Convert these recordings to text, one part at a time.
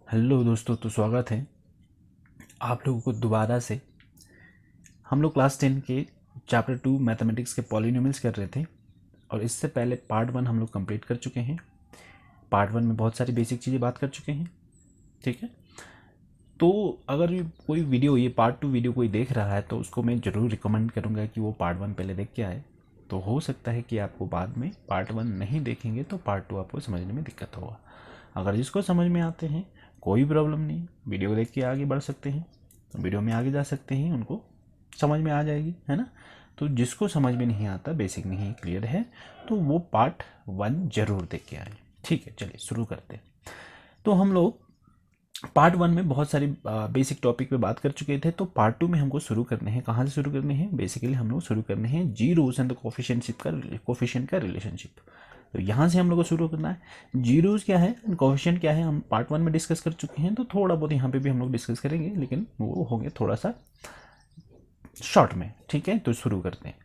Hello दोस्तों, तो स्वागत है आप लोगों को दोबारा से। हम लोग क्लास 10 के चैप्टर 2 मैथमेटिक्स के पॉलिनोमियल्स कर रहे थे और इससे पहले पार्ट 1 हम लोग कंप्लीट कर चुके हैं। पार्ट 1 में बहुत सारी बेसिक चीज़ें बात कर चुके हैं, ठीक है। तो अगर ये कोई वीडियो, ये पार्ट 2 वीडियो कोई देख रहा है तो उसको मैं ज़रूर रिकमेंड करूँगा कि वो पार्ट 1 पहले देख के आए। तो हो सकता है कि आपको बाद में पार्ट 1 नहीं देखेंगे तो पार्ट 2 आपको समझने में दिक्कत होगा। अगर जिसको समझ में आते हैं कोई प्रॉब्लम नहीं, वीडियो देख के आगे बढ़ सकते हैं, वीडियो में आगे जा सकते हैं, उनको समझ में आ जाएगी, है ना। तो जिसको समझ में नहीं आता, बेसिक नहीं क्लियर है, तो वो पार्ट 1 जरूर देख के आए। ठीक है, चलिए शुरू करते हैं। तो हम लोग पार्ट 1 में बहुत सारी बेसिक टॉपिक पे बात कर चुके थे। तो पार्ट 2 में हमको शुरू करने हैं, कहाँ से शुरू करने हैं? बेसिकली हम लोग शुरू करने हैं जीरोस एंड द कोफिशिएंट का रिलेशनशिप। तो यहाँ से हम लोग को शुरू करना है। जीरोस क्या है, कोफिशिएंट क्या है, हम पार्ट 1 में डिस्कस कर चुके हैं। तो थोड़ा बहुत यहाँ पे भी हम लोग डिस्कस करेंगे, लेकिन वो होंगे थोड़ा सा शॉर्ट में, ठीक है। तो शुरू करते हैं,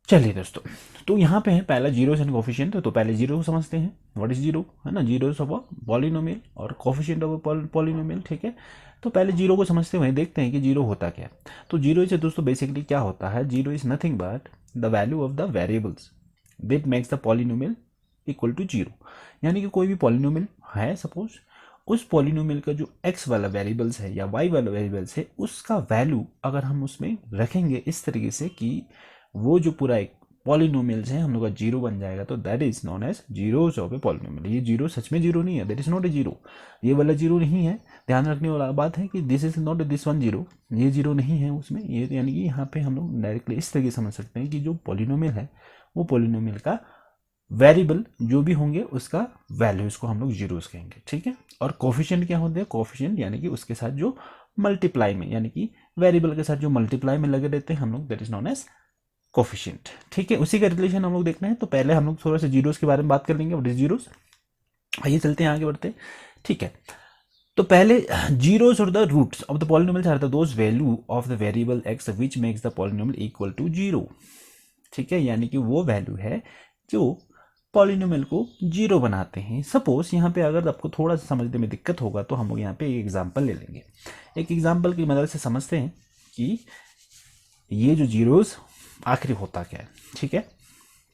चलिए दोस्तों। तो यहाँ पे है पहला जीरोस एंड कोफिशिएंट। तो पहले जीरो को समझते हैं, व्हाट इज जीरो, है ना। जीरो ऑफ अ पॉलिनोमियल और कोफिशिएंट ऑफ अ पॉलिनोमियल, ठीक है। तो पहले जीरो को समझते हुए देखते हैं कि जीरो होता क्या है। तो जीरो से दोस्तों बेसिकली क्या होता है, zero is nothing but the value of the variables that makes the polynomial equal to zero. यानी कि कोई भी पॉलिनोमियल है, सपोज उस पॉलिनोमियल का जो x वाला वेरिएबल्स है या y वाला वेरिएबल्स है, उसका वैल्यू अगर हम उसमें रखेंगे इस तरीके से कि वो जो पूरा एक पॉलिनोमियल्स है हम लोग का जीरो बन जाएगा, तो that is known as zeros of a polynomial. ये जीरो सच में जीरो नहीं है, that is not a zero, ये वाला जीरो नहीं है। ध्यान रखने वाला बात है कि this is not this one zero, ये जीरो नहीं है उसमें। ये यानी कि यहाँ पे हम लोग डायरेक्टली इस तरीके समझ सकते हैं कि जो पॉलिनोमियल है वो पॉलिनोमियल का वेरिएबल जो भी होंगे उसका वैल्यू, इसको हम लोग जीरोस कहेंगे, ठीक है। और कोफिशिएंट क्या होते हैं? कोफिशिएंट यानी कि उसके साथ जो मल्टीप्लाई में, यानी कि वेरिएबल के साथ जो मल्टीप्लाई में लगे रहते हैं हम लोग, that is known as coefficient, ठीक है। उसी का रिलेशन हम लोग देखना है। तो पहले हम लोग थोड़ा सा जीरोस के बारे में बात कर लेंगे, व्हाट इज जीरोस। आइए चलते हैं, आगे बढ़ते हैं, ठीक है। तो पहले जीरोस और the roots of the polynomials are the those value of the variable x which makes the polynomial equal to zero, ठीक है। यानी कि वो वैल्यू है जो पॉलिनोमियल को जीरो बनाते हैं। सपोज यहाँ पे अगर आपको थोड़ा सा समझने में दिक्कत होगा तो हम लोग यहाँ पे एक एग्जांपल ले लेंगे। एक एग्जांपल की मदद से समझते हैं कि ये जो जीरोस आखिरी होता क्या है, ठीक है।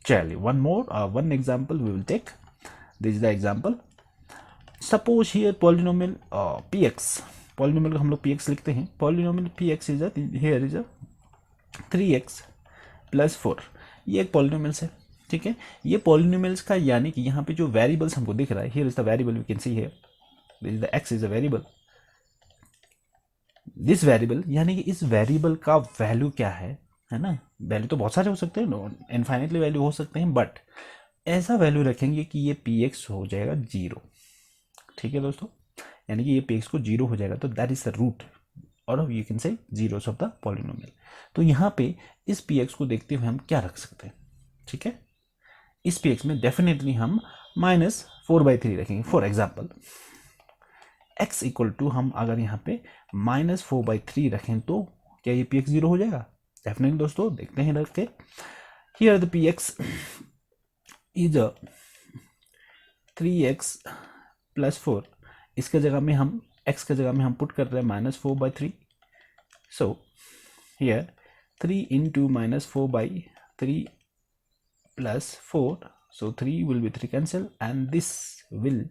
चलिए one example we will take. This is the example. Suppose here polynomial P x, polynomial को हम लोग पी एक्स लिखते हैं। Polynomial P x is here is 3x plus 4। ये एक पॉलिनोमियल्स है, ठीक है। ये पॉलिनोमियल्स का यानी कि यहाँ पे जो वेरिएबल्स हमको दिख रहा है, here is the variable, we can see here this is the x is a variable, this variable, यानी कि इस वेरिएबल का वैल्यू क्या है ना। वैल्यू तो बहुत सारे हो सकते हैं, इनफाइनेटली वैल्यू हो सकते हैं, बट ऐसा वैल्यू रखेंगे कि ये पी एक्स हो जाएगा जीरो, ठीक है दोस्तों। यानी कि ये पी एक्स को जीरो हो जाएगा, तो दैट इज द रूट और you can say zeros of the polynomial. तो यहाँ पे इस पी एक्स को देखते हुए हम क्या रख सकते हैं, ठीक है। इस पी एक्स में डेफिनेटली हम -4/3 रखेंगे। For example x equal to, हम अगर यहाँ पे -4/3 रखें तो क्या ये पी एक्स जीरो हो जाएगा? डेफिनेटली दोस्तों, देखते हैं रख के। Here the P x is 3x plus 4। इसके जगह में हम x के जगह में हम पुट कर रहे हैं -4/3। So here 3 into -4/3 plus 4, so 3 will be 3 cancel and this will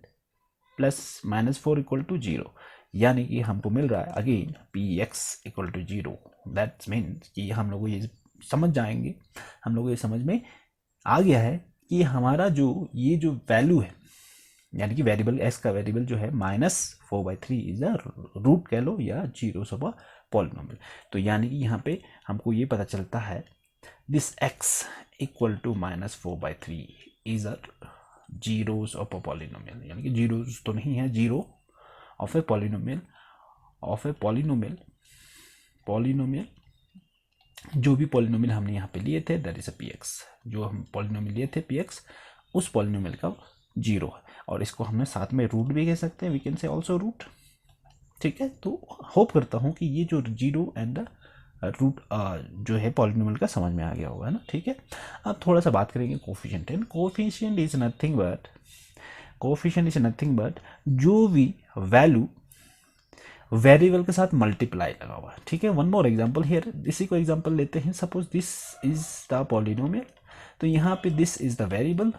plus -4 equal to 0। यानी कि हमको मिल रहा है again P x equal to zero. That means कि हम लोग ये समझ जाएंगे, हम लोग ये समझ में आ गया है कि हमारा जो ये जो वैल्यू है, यानी कि वेरिएबल एस का वेरिएबल जो है -4/3 इज अ रूट कह लो या जीरोस ऑफ अ पॉलिनोमियल। तो यानी कि यहाँ पे हमको ये पता चलता है this x equal to -4/3 is a zeros of a polynomial। यानी कि जीरोस तो नहीं है, zero of a polynomial, of a polynomial जो भी पॉलिनोमियल हमने यहाँ पे लिए थे that is a P x. जो हम पॉलिनोमियल लिए थे पी एक्स, उस पॉलिनोमियल का जीरो है, और इसको हमने साथ में रूट भी कह सकते हैं, we can say also root, ठीक है। तो होप करता हूँ कि ये जो जीरो एंड रूट जो है पॉलिनोमियल का समझ में आ गया होगा ना, ठीक है। अब थोड़ा सा बात करेंगे coefficient. And coefficient is nothing but, coefficient is nothing but जो भी वैल्यू वेरिएबल के साथ मल्टीप्लाई लगा हुआ है, ठीक है। वन मोर एग्जांपल हियर, इसी को एग्जांपल लेते हैं। Suppose this is the polynomial, तो यहाँ पे this is the variable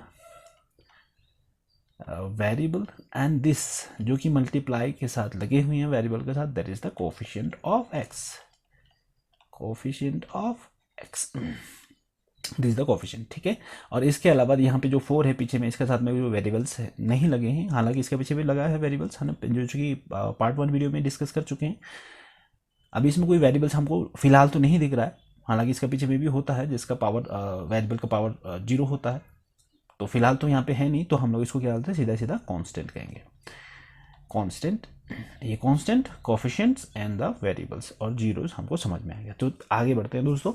and this जो कि मल्टीप्लाई के साथ लगे हुए हैं वेरिएबल के साथ, that is the coefficient of x, coefficient of x, this is the coefficient, ठीक है। और इसके अलावा यहाँ पे जो 4 है पीछे में, इसके साथ में जो वेरिएबल्स नहीं लगे हैं, हालांकि इसके पीछे भी लगा है वेरिएबल्स, है ना, जो कि पार्ट 1 वीडियो में डिस्कस कर चुके हैं। अभी इसमें कोई वेरिएबल्स हमको फिलहाल तो नहीं दिख रहा है, हालांकि इसके पीछे में भी होता है जिसका पावर वेरिएबल का पावर 0 होता है, तो फिलहाल तो यहाँ पे है नहीं, तो हम लोग इसको क्या बोलते हैं, सीधा सीधा कांस्टेंट कहेंगे, कांस्टेंट। ये constant, coefficients and the variables और जीरोस हमको समझ में आ गया। तो आगे बढ़ते हैं दोस्तों,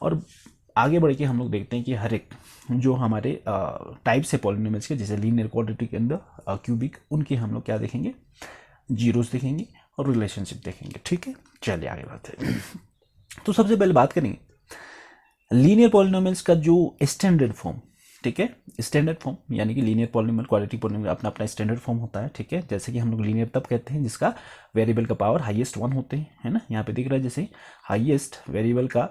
और आगे बढ़ के हम लोग देखते हैं कि हर एक जो हमारे टाइप्स है पॉलिनोमियल्स के, जैसे लीनियर, क्वाड्रेटिक एंड क्यूबिक, उनके हम लोग क्या देखेंगे, जीरोस देखेंगे और रिलेशनशिप देखेंगे, ठीक है। चलिए आगे बढ़ते हैं। तो सबसे पहले बात करेंगे लीनियर पॉलिनोमियल्स का जो स्टैंडर्ड फॉर्म, ठीक है। स्टैंडर्ड फॉर्म यानी कि लीनियर पॉलिनोमियल, क्वाड्रेटिक पॉलिनोमियल अपना अपना स्टैंडर्ड फॉर्म होता है, ठीक है। जैसे कि हम लोग लीनियर तब कहते हैं जिसका वेरिएबल का पावर हाईएस्ट 1 होते हैं, है ना। यहाँ पे दिख रहा है जैसे हाईएस्ट वेरिएबल का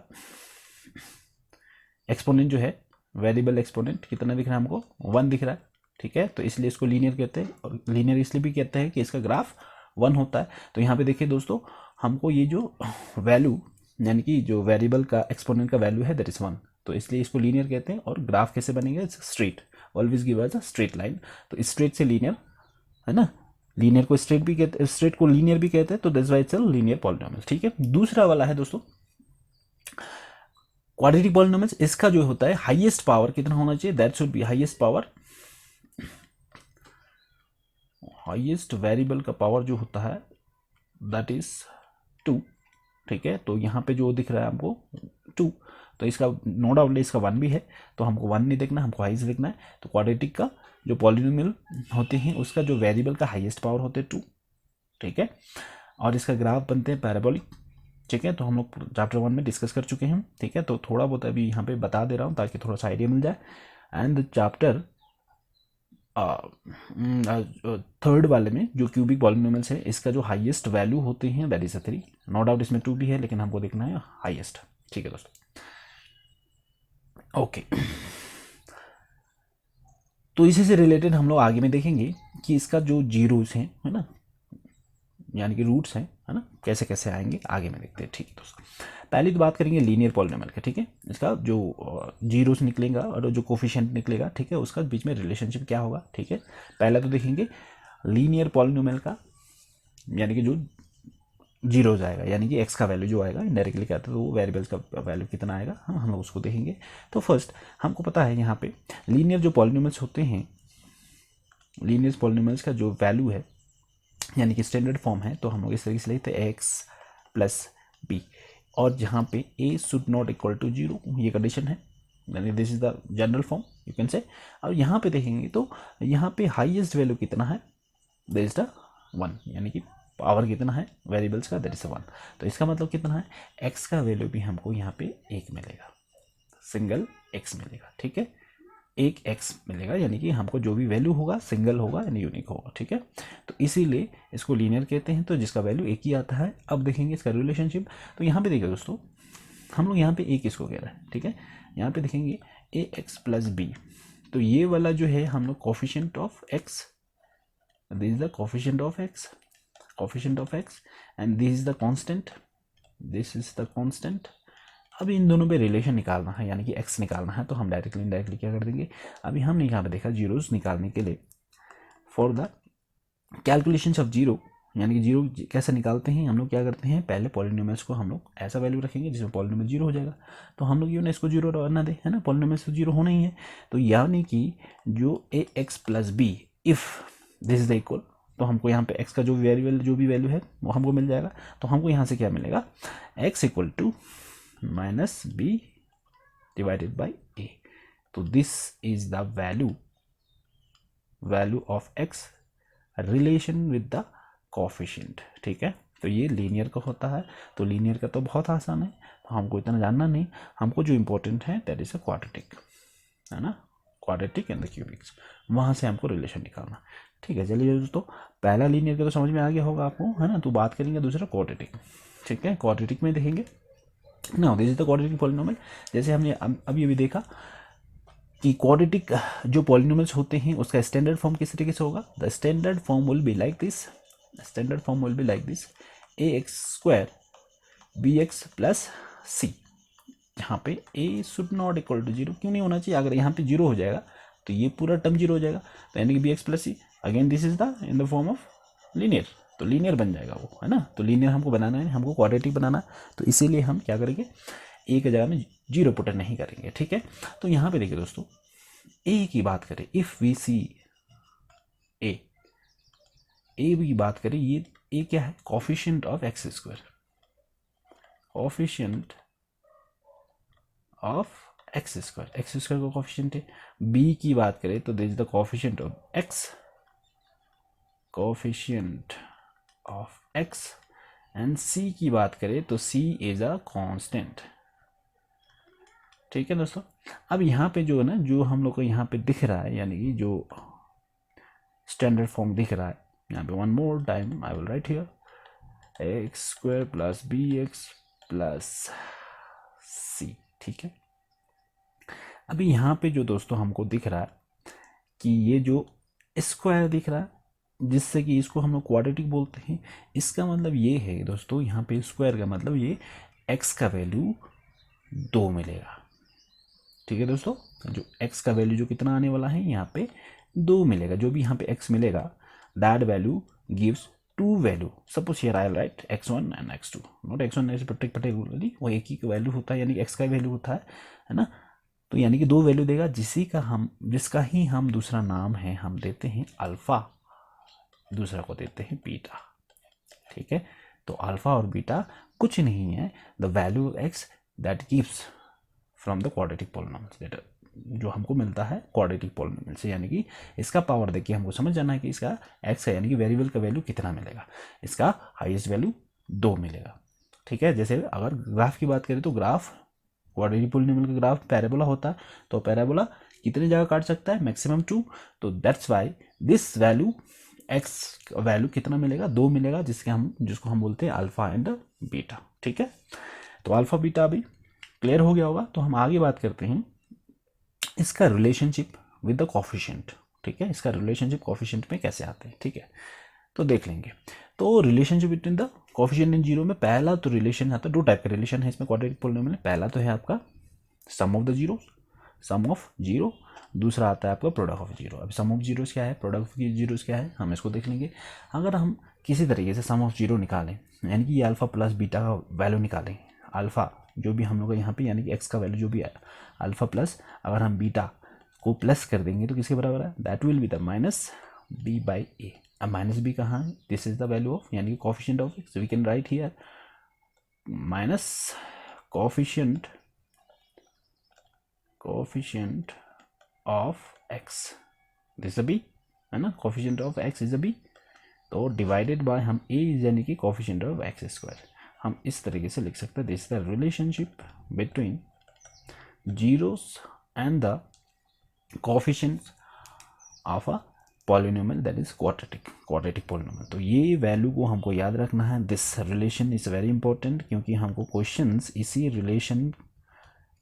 एक्सपोनेंट जो है, वेरिएबल एक्सपोनेंट कितना दिख रहा है हमको, 1 दिख रहा है, ठीक है। तो इसलिए इसको लीनियर कहते हैं, और लीनियर इसलिए भी कहते हैं कि इसका ग्राफ 1 होता है। तो यहाँ पे देखिए दोस्तों, हमको ये जो वैल्यू यानी कि जो वेरिएबल का एक्सपोनेंट का वैल्यू है दैट इज 1, तो इसलिए इसको लीनियर कहते हैं। और ग्राफ कैसे बनेगा, straight, always give us a straight line, तो स्ट्रेट से लीनियर, है ना। लीनियर को स्ट्रेट भी कहते हैं, स्ट्रेट को लीनियर भी कहते हैं, तो that's why it's a linear polynomial, ठीक है। दूसरा वाला है दोस्तों क्वाड्रेटिक पॉलिनोमियल्स, इसका जो होता है हाईएस्ट पावर कितना होना चाहिए, that should be highest power, highest variable का पावर जो होता है दैट इज 2, ठीक है। तो यहाँ पे जो दिख रहा है हमको 2, तो इसका नो डाउट इसका 1 भी है, तो हमको 1 नहीं देखना, हमको हाईएस्ट देखना है। तो क्वाड्रेटिक का जो पॉलिनोमियल होते हैं उसका जो वेरिएबल का हाईएस्ट पावर होते हैं 2, ठीक है। और इसका ग्राफ बनते हैं पैराबोलिक, ठीक है। तो हम लोग चैप्टर 1 में डिस्कस कर चुके हैं, ठीक है। तो थोड़ा बहुत अभी यहाँ पे बता दे रहा हूँ ताकि थोड़ा सा आइडिया मिल जाए। एंड चैप्टर थर्ड वाले में जो क्यूबिक पॉलिनोमियल्स है, इसका जो हाईएस्ट वैल्यू होते हैं दैट इज 3, नो डाउट इसमें 2 भी है, लेकिन हमको देखना है हाईएस्ट, ठीक है दोस्तों। ओके, तो इसी से रिलेटेड हम लोग आगे में देखेंगे कि इसका जो जीरोस हैं, है ना, यानी कि रूट्स हैं, है ना, कैसे कैसे आएंगे आगे में देखते हैं, ठीक है दोस्तों। पहली तो बात करेंगे लीनियर पॉलिनोमियल का, ठीक है। इसका जो जीरोस निकलेगा और जो कोफिशिएंट निकलेगा, ठीक है, उसका बीच में रिलेशनशिप क्या होगा, ठीक है। पहला तो देखेंगे लीनियर पॉलिनोमियल का, यानी कि जो जीरो आएगा, यानी कि एक्स का वैल्यू जो आएगा डायरेक्टली क्या आता है, तो वो वेरिएबल्स का वैल्यू कितना आएगा, हम लोग उसको देखेंगे। तो फर्स्ट हमको पता है यहाँ पे लीनियर जो पॉलिनोमियल्स होते हैं, लीनियर पॉलिनोमियल्स का जो वैल्यू है यानी कि स्टैंडर्ड फॉर्म है, तो हम लोग इस तरीके से लिखते हैं एक्स प्लस बी, और जहाँ पे ए शुड नॉट इक्वल टू 0, ये कंडीशन है, यानी this is the general form you can say. और यहाँ पे देखेंगे तो यहाँ पे हाईएस्ट वैल्यू कितना है, दैट इज द 1, यानी कि पावर कितना है वेरिएबल्स का, दैट इज 1। तो इसका मतलब कितना है, एक्स का वैल्यू भी हमको यहाँ पे 1 मिलेगा, सिंगल एक्स मिलेगा, ठीक है। एक एक्स मिलेगा, यानी कि हमको जो भी वैल्यू होगा सिंगल होगा यानी यूनिक होगा, ठीक है। तो इसीलिए इसको लीनियर कहते हैं, तो जिसका वैल्यू एक ही आता है। अब देखेंगे इसका रिलेशनशिप, तो यहाँ पे देखिए दोस्तों, हम लोग यहाँ पे एक किसको कह रहे हैं, ठीक है। यहाँ पे देखेंगे ए एक्स प्लस बी, तो ये वाला जो है हम लोग coefficient of x, this is the coefficient of x, coefficient of x, and this is the constant, this is the constant. अब इन दोनों पे रिलेशन निकालना है, यानी कि एक्स निकालना है, तो हम डायरेक्टली इनडायरेक्टली क्या कर देंगे, अभी हमने यहाँ पे देखा जीरोस निकालने के लिए, for the calculations of zero, यानी कि जीरो कैसे निकालते हैं, हम लोग क्या करते हैं, पहले पॉलिनोमियल्स को हम लोग ऐसा वैल्यू रखेंगे जिसमें पॉलिनोमियल जीरो हो जाएगा, तो हम लोग यूँ इसको जीरो ना दे, है ना, पॉलिनोमियल्स तो जीरो होना ही है। तो यानी कि जो A x plus B if this is the equal, तो हमको यहाँ पे x का जो वेरिएबल जो भी वैल्यू है वो हमको मिल जाएगा। तो हमको यहाँ से क्या मिलेगा, x equal to minus B divided by A, तो this is the value of x relation with the coefficient, ठीक है। तो ये लीनियर का होता है, तो लीनियर का तो बहुत आसान है, तो हमको इतना जानना नहीं, हमको जो इम्पोर्टेंट है दैट इज अ क्वाड्रेटिक, है ना, क्वाड्रेटिक एंड द क्यूबिक्स, वहाँ से हमको रिलेशन निकालना। ठीक है, चलिए दोस्तों, पहला लीनियर का तो समझ में आ गया होगा आपको, है ना। तो बात करेंगे दूसरा क्वाड्रेटिक। ठीक है, क्वाड्रेटिक में देखेंगे ना, this is the quadratic polynomial. जैसे हमने अभी अभी देखा कि क्वाड्रेटिक जो पॉलिनोमियल्स होते हैं उसका स्टैंडर्ड फॉर्म किस तरीके से होगा। The standard form will be like this, standard form will be like this, A x square B x plus C. यहाँ पे a should not equal to zero, क्यों नहीं होना चाहिए, अगर यहाँ पे जीरो हो जाएगा तो ये पूरा टर्म जीरो हो जाएगा, तो यानी कि B x plus C, again this is the in the form of linear, तो लीनियर बन जाएगा वो, है ना। तो लीनियर हमको बनाना है, हमको क्वाड्रेटिक बनाना, तो इसीलिए हम क्या करेंगे, ए की जगह में जीरो पुट नहीं करेंगे। ठीक है, तो यहाँ पे देखिए दोस्तों, ए की बात करें, इफ वी सी ए की बात करें, ये ए क्या है, coefficient of x square, coefficient of x square, x square का कोफिशिएंट है। बी की बात करें तो this is the coefficient of x, coefficient of x, and C की बात करें तो सी इज अ कांस्टेंट। ठीक है दोस्तों, अब यहाँ पे जो है ना, जो हम लोग को यहाँ पे दिख रहा है, यानी कि जो स्टैंडर्ड फॉर्म दिख रहा है, यहाँ पे one more time I will write here x square plus B x plus C. ठीक है, अभी यहाँ पे जो दोस्तों हमको दिख रहा है कि ये जो स्क्वायर दिख रहा है, जिससे कि इसको हम लोग क्वाड्रेटिक बोलते हैं, इसका मतलब ये है दोस्तों, यहाँ पे स्क्वायर का मतलब ये x का वैल्यू 2 मिलेगा। ठीक है दोस्तों, जो x का वैल्यू जो कितना आने वाला है, यहाँ पे 2 मिलेगा। जो भी यहाँ पे x मिलेगा, that value gives 2 value. Suppose here I will right x1 and x2, not x1 ऐसे पर्टिकुलरली, वो एक ही वैल्यू होता है, यानी x का वैल्यू होता है ना। तो यानी कि 2 वैल्यू देगा, जिसका ही हम दूसरा नाम है, हम देते हैं अल्फा, दूसरा को देते हैं बीटा। ठीक है, तो अल्फा और बीटा कुछ नहीं है, the value of x that gives from the quadratic polynomial, जो हमको मिलता है क्वाड्रेटिक पॉलिनोमियल से। यानी कि इसका पावर देखिए, हमको समझ जाना है कि इसका एक्स है, यानी कि वेरिएबल का वैल्यू कितना मिलेगा, इसका हाईएस्ट वैल्यू 2 मिलेगा। ठीक है, जैसे अगर ग्राफ की बात करें तो ग्राफ, क्वाड्रेटिक पॉलिनोमियल का ग्राफ पैराबोला होता है, तो पैराबोला कितने जगह काट सकता है, मैक्सिमम 2, तो that's why this value x value कितना मिलेगा, 2 मिलेगा, जिसको हम बोलते हैं अल्फा एंड बीटा। ठीक है, तो अल्फा बीटा अभी क्लियर हो गया होगा। तो हम आगे बात करते हैं इसका रिलेशनशिप विद द कोफिशिएंट। ठीक है, इसका रिलेशनशिप कोफिशिएंट में कैसे आते हैं, ठीक है, तो देख लेंगे। तो relationship between the coefficient and zero में पहला तो रिलेशन आता है, 2 टाइप का रिलेशन है इसमें क्वाड्रेटिक पॉलिनोमियल में। पहला तो है आपका sum of the zero, sum of zero, दूसरा आता है आपका प्रोडक्ट ऑफ जीरो। अब सम ऑफ जीरोस क्या है, प्रोडक्ट ऑफ जीरोस क्या है, हम इसको देख लेंगे। अगर हम किसी तरीके से सम ऑफ जीरो निकालें, यानी कि ये अल्फा प्लस बीटा का वैल्यू निकालें, अल्फा जो भी हम लोग यहाँ पे, यानी कि एक्स का वैल्यू जो भी है अल्फा प्लस, अगर हम बीटा को प्लस कर देंगे तो किसके बराबर है, that will be the minus B by A. अब माइनस बी कहाँ है, this is the value of, यानी कि coefficient of x, we can write here minus coefficient of x, this a B, है ना, coefficient of x is a B, तो divided by हम A यानी कि कोफिशिएंट ऑफ एक्स स्क्वायर, हम इस तरीके से लिख सकते हैं, this the relationship between zeros and the coefficients of a polynomial that is quadratic polynomial. तो ये वैल्यू को हमको याद रखना है, this relation is very important, क्योंकि हमको क्वेश्चंस इसी रिलेशन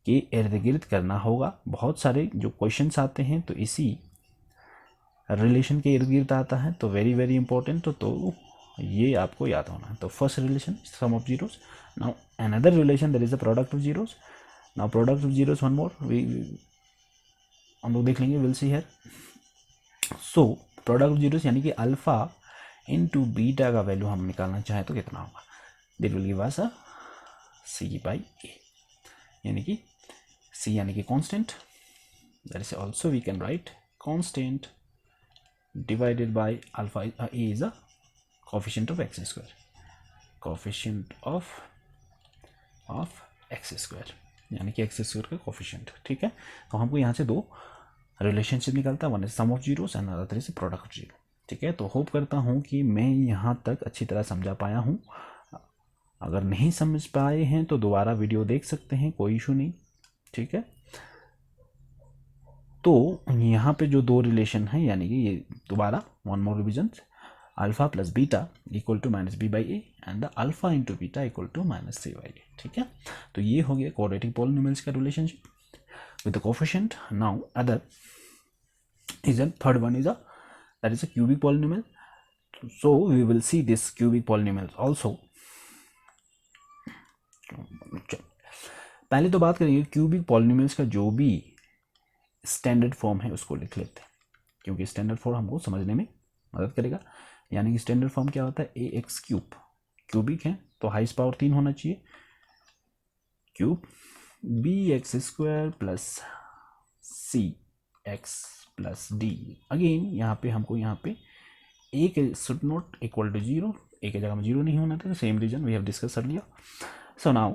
के इर्द गिर्द करना होगा। बहुत सारे जो क्वेश्चंस आते हैं तो इसी रिलेशन के इर्द गिर्द आता है, तो वेरी वेरी इंपॉर्टेंट, तो ये आपको याद होना है। तो first relation sum of zeros, now another relation that is the product of zeros. Now product of zeros one more हम लोग देख लेंगे, will see here. So product of zeros यानी कि अल्फा इनटू बीटा का वैल्यू हम निकालना चाहें तो कितना होगा, that will give us a C by A, यानी कि सी यानी कि constant, that is also we can write constant divided by alpha, a is a coefficient of x square, coefficient of x square, यानी कि x square का coefficient. ठीक है, तो हमको यहाँ से 2 रिलेशनशिप निकलता है, one is sum of zeros and other is product of zero. ठीक है, तो होप करता हूँ कि मैं यहाँ तक अच्छी तरह समझा पाया हूँ। अगर नहीं समझ पाए हैं तो दोबारा वीडियो देख सकते हैं, कोई इशू नहीं। ठीक है, तो यहाँ पे जो दो रिलेशन है, यानी कि ये दोबारा one more revision, alpha plus beta equal to minus B by A and the alpha into beta equal to minus C by A. ठीक है, तो ये हो गया क्वाड्रेटिक पॉलिनोमियल्स का relationship with the coefficient. Now other is a third one is a that is a cubic polynomial. So we will see this cubic polynomials also. पहले तो बात करेंगे क्यूबिक पॉलिनोमियल्स का जो भी स्टैंडर्ड फॉर्म है उसको लिख लेते हैं, क्योंकि स्टैंडर्ड फॉर्म हमको समझने में मदद करेगा। यानी कि स्टैंडर्ड फॉर्म क्या होता है, ए एक्स क्यूब, क्यूबिक है तो हाईएस्ट पावर 3 होना चाहिए, cube B x square plus C x plus D. Again यहाँ पे हमको यहाँ पे ए के should not equal to 0, A के जगह में 0 नहीं होना था, same reason we have discuss earlier. So now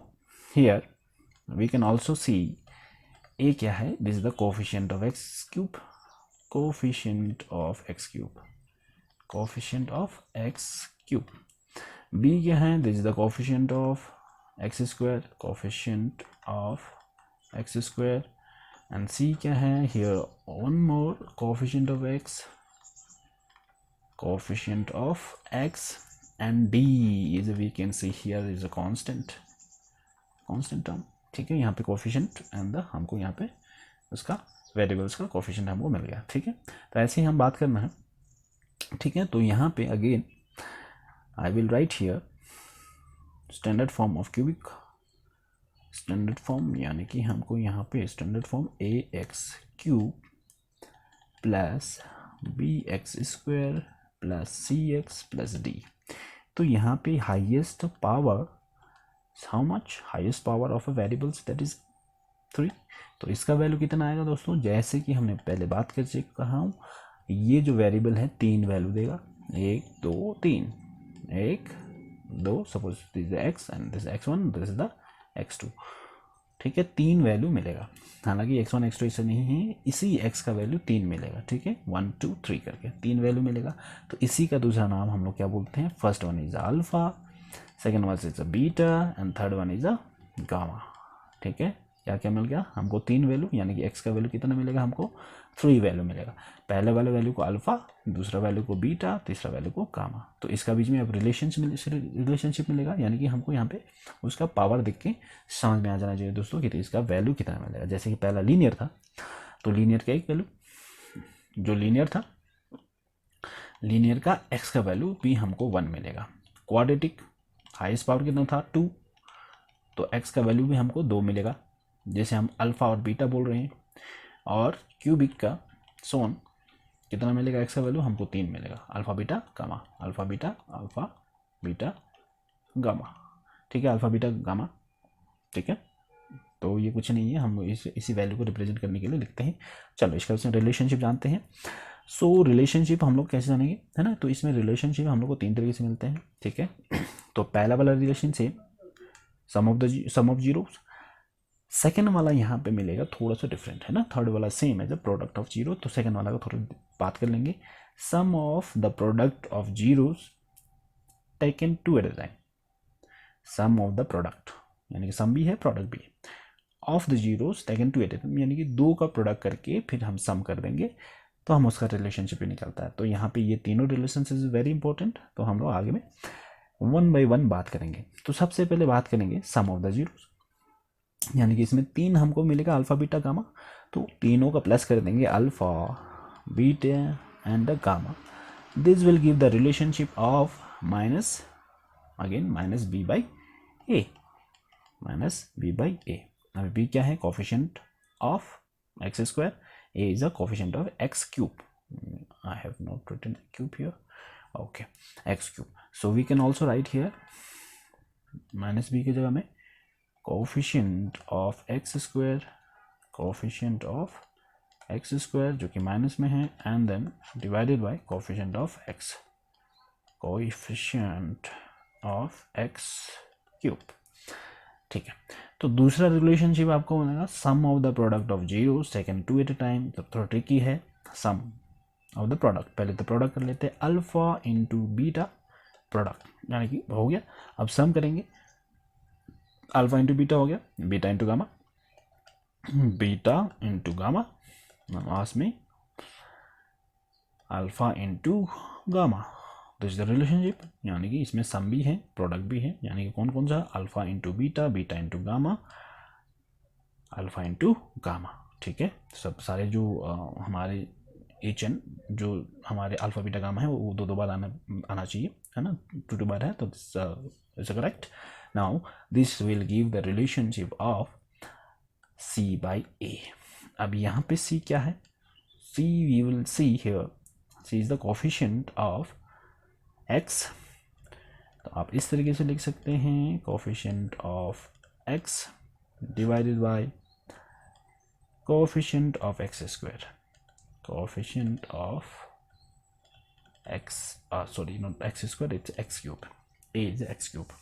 here we can also see A क्या है, this is the coefficient of x cube, coefficient of x cube, coefficient of x cube. B क्या है, this is the coefficient of x square, coefficient of x square. And C क्या है, here one more coefficient of x, coefficient of x. And D is we can see here is a constant, constant term. ठीक है, यहाँ पे coefficient and the हमको यहाँ पे उसका वेरिएबल्स का कोफिशिएंट हमको मिल गया। ठीक है, तो ऐसे ही हम बात करना है। ठीक है, तो यहाँ पे again I will write here standard form of cubic, standard form यानी कि हमको यहाँ पे standard form A x cube plus B x square plus C x plus D. तो यहाँ पे highest power, how much, highest power of a variables that is 3। तो इसका वैल्यू कितना आएगा दोस्तों, जैसे कि हमने पहले बात करके कहा हूँ, ये जो वेरिएबल है 3 वैल्यू देगा, 1 2 3, 1 2, suppose this is x and this x1, this is the x2। ठीक है, 3 वैल्यू मिलेगा, हालांकि x1 x2 ऐसे नहीं है, इसी x का वैल्यू 3 मिलेगा। ठीक है, 1 2 3 करके 3 वैल्यू मिलेगा। तो इसी का दूसरा नाम हम लोग क्या बोलते हैं, first one is alpha, second one is a beta and third one is a gamma. ठीक है, क्या क्या मिल गया हमको, 3 वैल्यू, यानी कि x का वैल्यू कितना मिलेगा हमको, 3 वैल्यू मिलेगा। पहले वाले वैल्यू को अल्फा, दूसरा वैल्यू को बीटा, तीसरा वैल्यू को गामा। तो इसका बीच में अब रिलेशनशिप मिलेगा, यानी कि हमको यहाँ पे उसका पावर देख के समझ में आ जाना चाहिए दोस्तों कि तो इसका वैल्यू कितना मिलेगा। जैसे कि पहला लीनियर था, तो लीनियर का एक वैल्यू, जो लीनियर था, लीनियर का x का वैल्यू भी हमको 1 मिलेगा। क्वाड्रेटिक हाईएस्ट पावर कितना था, 2, तो x का वैल्यू भी हमको 2 मिलेगा, जैसे हम अल्फा और बीटा बोल रहे हैं। और क्यूबिक का सोन कितना मिलेगा, x का वैल्यू हमको 3 मिलेगा, alpha beta gamma, alpha beta gamma. ठीक है, अल्फा बीटा गामा। ठीक है, तो ये कुछ नहीं है, हम इसी वैल्यू को रिप्रेजेंट करने के लिए लिखते हैं। चलो इसका रिलेशनशिप जानते हैं। सो रिलेशनशिप हम लोग कैसे जानेंगे, है ना, तो इसमें रिलेशनशिप हम लोग को 3 तरीके से मिलते हैं। ठीक है, तो पहला वाला relationship sum of zeros, second वाला यहाँ पे मिलेगा थोड़ा सा डिफरेंट, है ना, थर्ड वाला सेम है जब प्रोडक्ट ऑफ जीरो, तो सेकेंड वाला का थोड़ी बात कर लेंगे। Sum of the product of zeros taken two at a time, sum of the product यानी कि सम भी है प्रोडक्ट भी है, of the zeros taken two at a time, यानी कि 2 का प्रोडक्ट करके फिर हम सम कर देंगे तो हम उसका रिलेशनशिप ही निकलता है। तो यहाँ पे ये तीनों रिलेशनशिप इज वेरी इंपॉर्टेंट, तो हम लोग आगे में 1 बाई 1 बात करेंगे। तो सबसे पहले बात करेंगे सम ऑफ द जीरोस, यानी कि इसमें 3 हमको मिलेगा अल्फा बीटा गामा, तो तीनों का प्लस कर देंगे, alpha beta and the gamma. This will give the relationship of minus again minus B by A, minus B by A. अब बी क्या है, coefficient of x square, A is a coefficient of x cube, I have not written cube here, okay, x cube. So we can also write here minus B की जगह में coefficient of x square, coefficient of x square जो कि minus में है, and then divided by coefficient of x, coefficient of x cube. ठीक है, तो दूसरा रिलेशनशिप आपको बनेगा sum of the product of zero second two at a time. तो थोड़ा ट्रिकी है, सम ऑफ द प्रोडक्ट, पहले तो प्रोडक्ट कर लेते हैं, अल्फा इंटू बीटा प्रोडक्ट, यानी कि हो गया। अब सम करेंगे, अल्फा इंटू बीटा हो गया, beta into gamma, beta into gamma, मास में alpha into gamma, this is the relationship. यानी कि इसमें सम भी है, प्रोडक्ट भी है, यानी कि कौन कौन सा, alpha into beta, beta into gamma, alpha into gamma. ठीक है, सब सारे जो हमारे एच एन जो हमारे अल्फा बीटा गामा है वो दो बार आना चाहिए, है ना, टू बार है, तो is correct. Now this will give the relationship of C by A. अब यहाँ पे सी क्या है, C we will see here, C is the coefficient of x. तो आप इस तरीके से लिख सकते हैं, coefficient of x divided by coefficient of x square, coefficient of x, sorry not x square, it's x cube, a is x cube।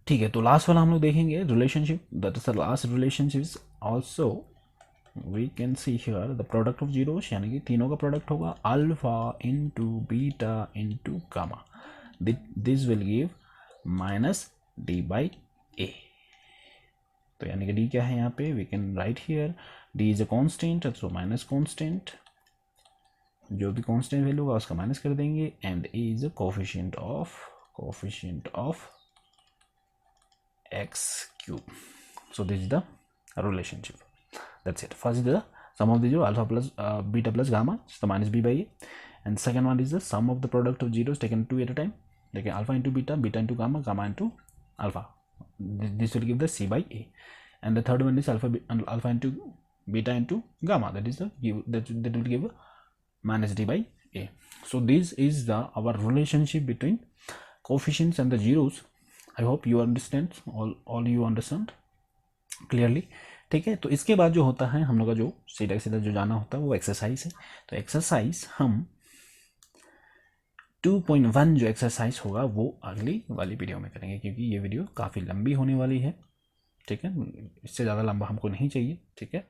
ठीक है, तो लास्ट वाला हम लोग देखेंगे relationship, that is the last relationship also we can see here the product of zeros, यानी कि तीनों का प्रोडक्ट होगा alpha into beta into gamma, this will give minus D by A. तो यानी कि डी क्या है यहाँ पे, we can write here D is a constant, so minus constant, जो भी कांस्टेंट वैल्यू होगा उसका माइनस कर देंगे, and A is a coefficient of x cube. So this is the relationship, that's it. First is the sum of the जो alpha plus beta plus gamma, तो minus B by A, and second one is the sum of the product of zeros taken two at a time, लेकिन alpha into beta, beta into gamma, gamma into alpha, this will give the C by A, and the third one is alpha into beta into gamma, that is that will give minus d by a. So this is the our relationship between coefficients and the zeros. I hope you understand, all you understand clearly। ठीक है, तो इसके बाद जो होता है हम लोग का जो सीधा सीधा जो जाना होता है वो एक्सरसाइज है। तो एक्सरसाइज हम 2.1 जो एक्सरसाइज होगा वो अगली वाली वीडियो में करेंगे, क्योंकि ये वीडियो काफ़ी लंबी होने वाली है। ठीक है, इससे ज़्यादा लंबा हमको नहीं चाहिए। ठीक है।